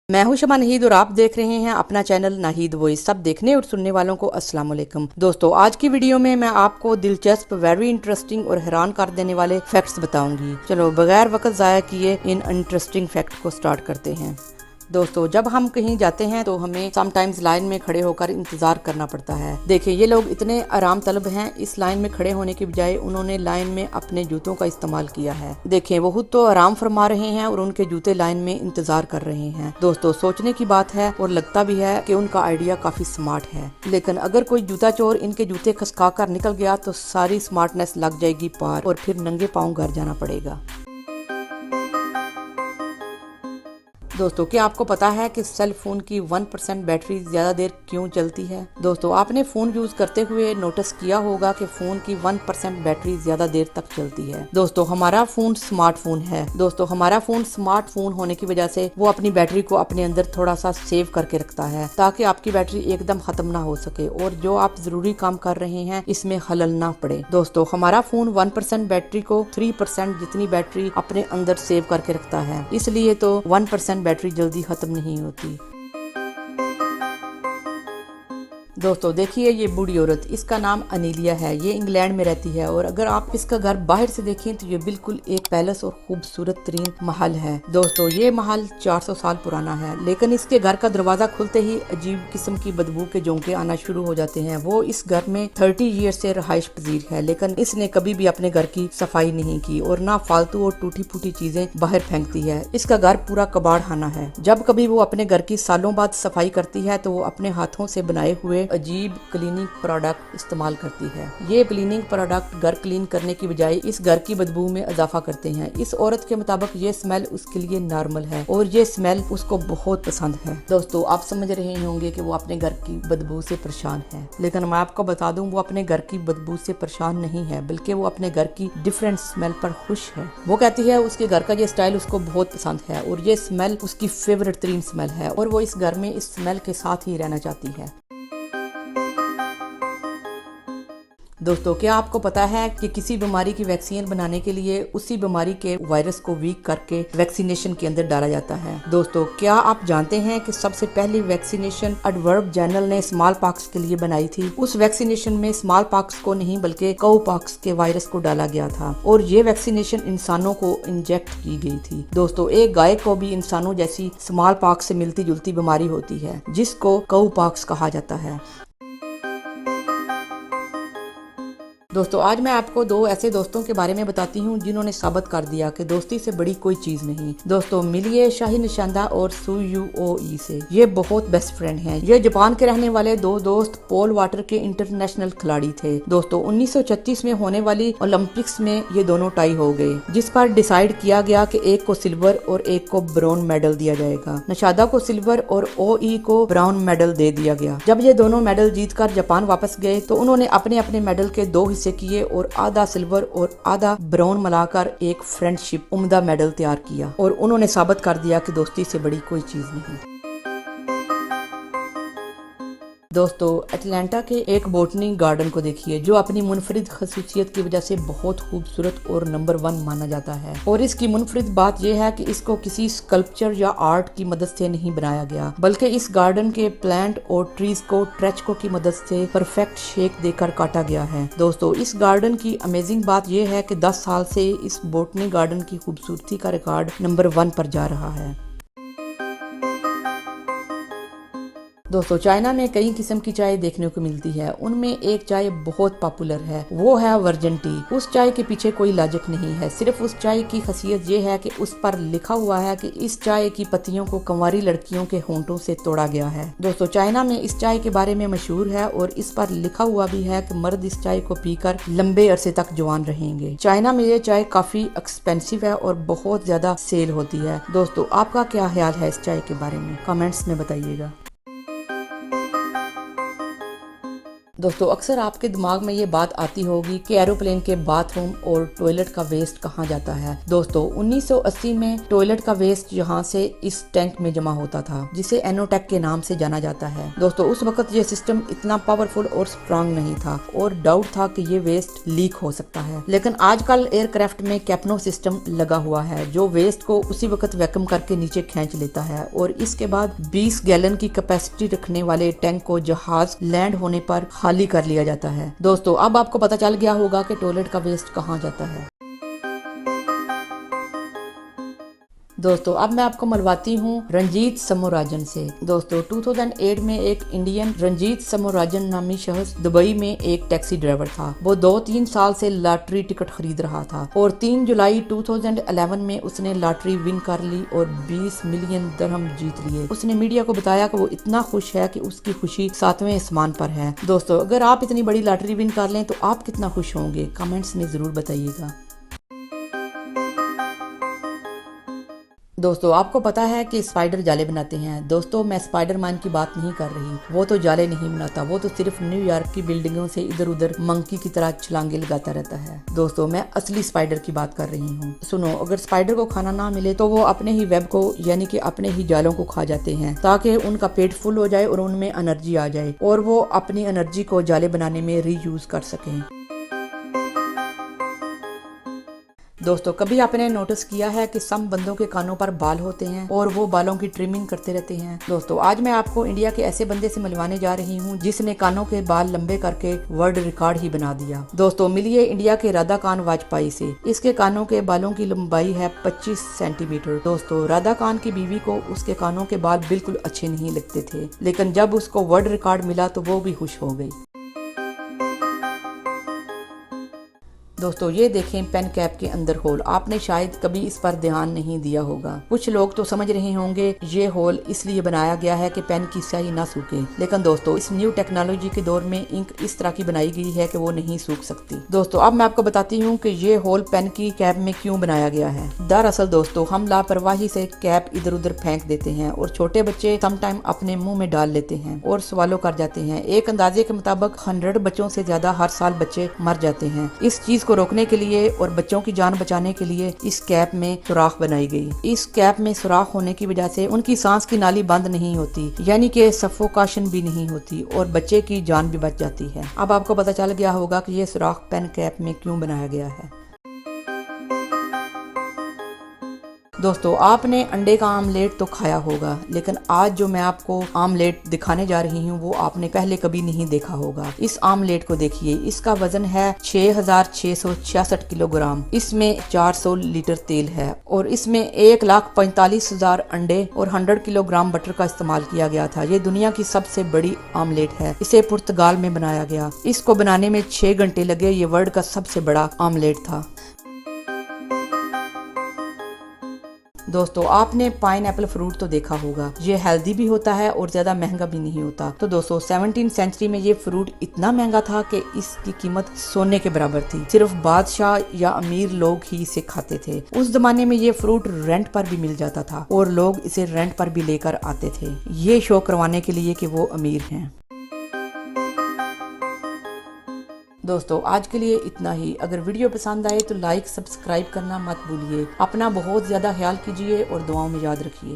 मैं हूं शमा नाहीद और आप देख रहे हैं अपना चैनल नाहीद वॉइस। सब देखने और सुनने वालों को अस्सलाम वालेकुम। दोस्तों, आज की वीडियो में मैं आपको दिलचस्प, वेरी इंटरेस्टिंग और हैरान कर देने वाले फैक्ट्स बताऊंगी। चलो बगैर वक्त जाया किए इन इंटरेस्टिंग फैक्ट को स्टार्ट करते हैं। दोस्तों, जब हम कहीं जाते हैं तो हमें समटाइम्स लाइन में खड़े होकर इंतजार करना पड़ता है। देखिए, ये लोग इतने आराम तलब हैं, इस लाइन में खड़े होने की बजाय उन्होंने लाइन में अपने जूतों का इस्तेमाल किया है। देखिए, वो खुद तो आराम फरमा रहे हैं और उनके जूते लाइन में इंतजार कर रहे हैं। दोस्तों, सोचने की बात है और लगता भी है कि उनका आइडिया काफी स्मार्ट है, लेकिन अगर कोई जूता चोर इनके जूते खसका कर निकल गया तो सारी स्मार्टनेस लग जाएगी पार और फिर नंगे पाँव घर जाना पड़ेगा। दोस्तों, क्या आपको पता है कि सेल फोन की 1% बैटरी ज्यादा देर क्यों चलती है? दोस्तों, आपने फोन यूज करते हुए नोटिस किया होगा कि फोन की 1% बैटरी ज्यादा देर तक चलती है। दोस्तों, हमारा फोन स्मार्टफोन है। दोस्तों, हमारा फोन स्मार्टफोन होने की वजह से वो अपनी बैटरी को अपने अंदर थोड़ा सा सेव करके रखता है ताकि आपकी बैटरी एकदम खत्म ना हो सके और जो आप जरूरी काम कर रहे हैं इसमें खलल ना पड़े। दोस्तों, हमारा फोन 1% बैटरी को 3% जितनी बैटरी अपने अंदर सेव करके रखता है, इसलिए तो 1% बैटरी जल्दी खत्म नहीं होती। दोस्तों, देखिए ये बूढ़ी औरत, इसका नाम अनीलिया है। ये इंग्लैंड में रहती है और अगर आप इसका घर बाहर से देखें तो ये बिल्कुल एक पैलेस और खूबसूरत तरीन महल है। दोस्तों, ये महल 400 साल पुराना है, लेकिन इसके घर का दरवाजा खुलते ही अजीब किस्म की बदबू के झोंके आना शुरू हो जाते हैं। वो इस घर में 30 ईयर से रहाइश पजीर है, लेकिन इसने कभी भी अपने घर की सफाई नहीं की और ना फालतू और टूटी फूटी चीजें बाहर फेंकती है। इसका घर पूरा कबाड़ खाना है। जब कभी वो अपने घर की सालों बाद सफाई करती है तो वो अपने हाथों से बनाए हुए अजीब क्लीनिंग प्रोडक्ट इस्तेमाल करती है। ये क्लीनिंग प्रोडक्ट घर क्लीन करने की बजाय इस घर की बदबू में इजाफा करते हैं। इस औरत के मुताबिक ये स्मेल उसके लिए नॉर्मल है और ये स्मेल उसको बहुत पसंद है। दोस्तों, आप समझ रहे होंगे कि वो अपने घर की बदबू से परेशान है, लेकिन मैं आपको बता दूं वो अपने घर की बदबू से परेशान नहीं है, बल्कि वो अपने घर की डिफरेंट स्मेल पर खुश है। वो कहती है उसके घर का ये स्टाइल उसको बहुत पसंद है और ये स्मेल उसकी फेवरेट तरीन स्मेल है और वो इस घर में इस स्मेल के साथ ही रहना चाहती है। दोस्तों, क्या आपको पता है कि किसी बीमारी की वैक्सीन बनाने के लिए उसी बीमारी के वायरस को वीक करके वैक्सीनेशन के अंदर डाला जाता है? दोस्तों, क्या आप जानते हैं कि सबसे पहली वैक्सीनेशन एडवर्ब जनरल ने स्मॉल पॉक्स के लिए बनाई थी? उस वैक्सीनेशन में स्मॉल पॉक्स को नहीं बल्कि काऊ पॉक्स के वायरस को डाला गया था और ये वैक्सीनेशन इंसानों को इंजेक्ट की गई थी। दोस्तों, एक गाय को भी इंसानों जैसी स्मॉल पॉक्स से मिलती जुलती बीमारी होती है जिसको काऊ पॉक्स कहा जाता है। दोस्तों, आज मैं आपको दो ऐसे दोस्तों के बारे में बताती हूँ जिन्होंने साबित कर दिया कि दोस्ती से बड़ी कोई चीज नहीं। दोस्तों, मिलिए शाही निशांदा और सुयुओई से। ये बहुत बेस्ट फ्रेंड हैं। ये जापान के रहने वाले दो दोस्त पोल वाटर के इंटरनेशनल खिलाड़ी थे। दोस्तों, 1936 में होने वाली ओलंपिक्स में ये दोनों टाई हो गए, जिस पर डिसाइड किया गया कि एक को सिल्वर और एक को ब्राउन मेडल दिया जाएगा। निशादा को सिल्वर और ओई को ब्राउन मेडल दे दिया गया। जब ये दोनों मेडल जीतकर जापान वापस गए तो उन्होंने अपने अपने मेडल के दो हिस्से किए और आधा सिल्वर और आधा ब्राउन मिलाकर एक फ्रेंडशिप उम्दा मेडल तैयार किया और उन्होंने साबित कर दिया कि दोस्ती से बड़ी कोई चीज नहीं। दोस्तों, अटलांटा के एक बोटनी गार्डन को देखिए जो अपनी मुनफरिद खसूसियत की वजह से बहुत खूबसूरत और नंबर 1 माना जाता है। और इसकी मुनफरिद बात यह है कि इसको किसी स्कल्पचर या आर्ट की मदद से नहीं बनाया गया, बल्कि इस गार्डन के प्लांट और ट्रीज को ट्रेचको की मदद से परफेक्ट शेप देकर काटा गया है। दोस्तों, इस गार्डन की अमेजिंग बात यह है कि 10 साल से इस बोटनी गार्डन की खूबसूरती का रिकॉर्ड नंबर 1 पर जा रहा है। दोस्तों, चाइना में कई किस्म की चाय देखने को मिलती है। उनमें एक चाय बहुत पॉपुलर है, वो है वर्जन टी। उस चाय के पीछे कोई लॉजिक नहीं है, सिर्फ उस चाय की खासियत ये है कि उस पर लिखा हुआ है कि इस चाय की पत्तियों को कुंवारी लड़कियों के होंठों से तोड़ा गया है। दोस्तों, चाइना में इस चाय के बारे में मशहूर है और इस पर लिखा हुआ भी है कि मर्द इस चाय को पीकर लंबे अरसे तक जवान रहेंगे। चाइना में ये चाय काफी एक्सपेंसिव है और बहुत ज्यादा सेल होती है। दोस्तों, आपका क्या ख्याल है इस चाय के बारे में? कमेंट्स में बताइएगा। दोस्तों अक्सर आपके दिमाग में ये बात आती होगी कि एरोप्लेन के बाथरूम और टॉयलेट का वेस्ट कहाँ जाता है। दोस्तों 1980 में टॉयलेट का वेस्ट यहाँ से इस टैंक में जमा होता था, जिसे एनोटेक के नाम से जाना जाता है। दोस्तों उस वक्त ये सिस्टम इतना पावरफुल और स्ट्रांग नहीं था और डाउट था कि ये वेस्ट लीक हो सकता है। लेकिन आजकल एयरक्राफ्ट में कैप्नो सिस्टम लगा हुआ है जो वेस्ट को उसी वक्त वैक्यूम करके नीचे खींच लेता है और इसके बाद 20 गैलन की कैपेसिटी रखने वाले टैंक को जहाज लैंड होने पर खाली कर लिया जाता है। दोस्तों अब आपको पता चल गया होगा कि टॉयलेट का वेस्ट कहाँ जाता है। दोस्तों अब मैं आपको मिलवाती हूँ रंजीत समोराजन से। दोस्तों 2008 में एक इंडियन रंजीत समोराजन नामी शख्स दुबई में एक टैक्सी ड्राइवर था। वो 2-3 साल से लॉटरी टिकट खरीद रहा था और 3 जुलाई 2011 में उसने लॉटरी विन कर ली और 20 मिलियन दिरहम जीत लिए। उसने मीडिया को बताया कि वो इतना खुश है कि उसकी खुशी 7वें आसमान पर है। दोस्तों अगर आप इतनी बड़ी लॉटरी विन कर लें तो आप कितना खुश होंगे, कमेंट्स में जरूर बताइएगा। दोस्तों आपको पता है कि स्पाइडर जाले बनाते हैं। दोस्तों मैं स्पाइडरमैन की बात नहीं कर रही, वो तो जाले नहीं बनाता, वो तो सिर्फ न्यूयॉर्क की बिल्डिंगों से इधर उधर मंकी की तरह छलांगे लगाता रहता है। दोस्तों मैं असली स्पाइडर की बात कर रही हूँ। सुनो, अगर स्पाइडर को खाना ना मिले तो वो अपने ही वेब को यानी कि अपने ही जालों को खा जाते हैं ताकि उनका पेट फुल हो जाए और उनमें एनर्जी आ जाए और वो अपनी एनर्जी को जाले बनाने में रीयूज कर सकें। दोस्तों कभी आपने नोटिस किया है कि सम बंदों के कानों पर बाल होते हैं और वो बालों की ट्रिमिंग करते रहते हैं। दोस्तों आज मैं आपको इंडिया के ऐसे बंदे से मिलवाने जा रही हूँ जिसने कानों के बाल लंबे करके वर्ल्ड रिकॉर्ड ही बना दिया। दोस्तों मिलिए इंडिया के राधा खान वाजपेयी से। इसके कानों के बालों की लंबाई है 25 सेंटीमीटर। दोस्तों राधा खान की बीवी को उसके कानों के बाल बिल्कुल अच्छे नहीं लगते थे, लेकिन जब उसको वर्ल्ड रिकॉर्ड मिला तो वो भी खुश हो गई। दोस्तों ये देखें पेन कैप के अंदर होल। आपने शायद कभी इस पर ध्यान नहीं दिया होगा। कुछ लोग तो समझ रहे होंगे ये होल इसलिए बनाया गया है कि पेन की स्याही ना सूखे, लेकिन दोस्तों इस न्यू टेक्नोलॉजी के दौर में इंक इस तरह की बनाई गई है कि वो नहीं सूख सकती। दोस्तों अब मैं आपको बताती हूँ कि ये होल पेन की कैप में क्यों बनाया गया है। दरअसल दोस्तों हम लापरवाही से कैप इधर उधर फेंक देते हैं और छोटे बच्चे समटाइम अपने मुंह में डाल लेते हैं और सवालों कर जाते हैं। एक अंदाजे के मुताबिक 100 बच्चों से ज्यादा हर साल बच्चे मर जाते हैं। इस चीज को रोकने के लिए और बच्चों की जान बचाने के लिए इस कैप में सुराख बनाई गई। इस कैप में सुराख होने की वजह से उनकी सांस की नाली बंद नहीं होती, यानी कि सफोकेशन भी नहीं होती और बच्चे की जान भी बच जाती है। अब आपको पता चल गया होगा कि ये सुराख पेन कैप में क्यों बनाया गया है। दोस्तों आपने अंडे का आमलेट तो खाया होगा, लेकिन आज जो मैं आपको आमलेट दिखाने जा रही हूँ वो आपने पहले कभी नहीं देखा होगा। इस आमलेट को देखिए, इसका वजन है 6666 किलोग्राम। इसमें 400 लीटर तेल है और इसमें 1,45,000 अंडे और 100 किलोग्राम बटर का इस्तेमाल किया गया था। ये दुनिया की सबसे बड़ी आमलेट है। इसे पुर्तगाल में बनाया गया। इसको बनाने में 6 घंटे लगे। ये वर्ल्ड का सबसे बड़ा आमलेट था। दोस्तों आपने पाइनएप्पल फ्रूट तो देखा होगा। ये हेल्दी भी होता है और ज्यादा महंगा भी नहीं होता। तो दोस्तों 17वीं सेंचुरी में ये फ्रूट इतना महंगा था कि इसकी कीमत सोने के बराबर थी। सिर्फ बादशाह या अमीर लोग ही इसे खाते थे। उस जमाने में ये फ्रूट रेंट पर भी मिल जाता था और लोग इसे रेंट पर भी लेकर आते थे, ये शो करवाने के लिए कि वो अमीर हैं। दोस्तों आज के लिए इतना ही। अगर वीडियो पसंद आए तो लाइक सब्सक्राइब करना मत भूलिए। अपना बहुत ज्यादा ख्याल कीजिए और दुआओं में याद रखिए।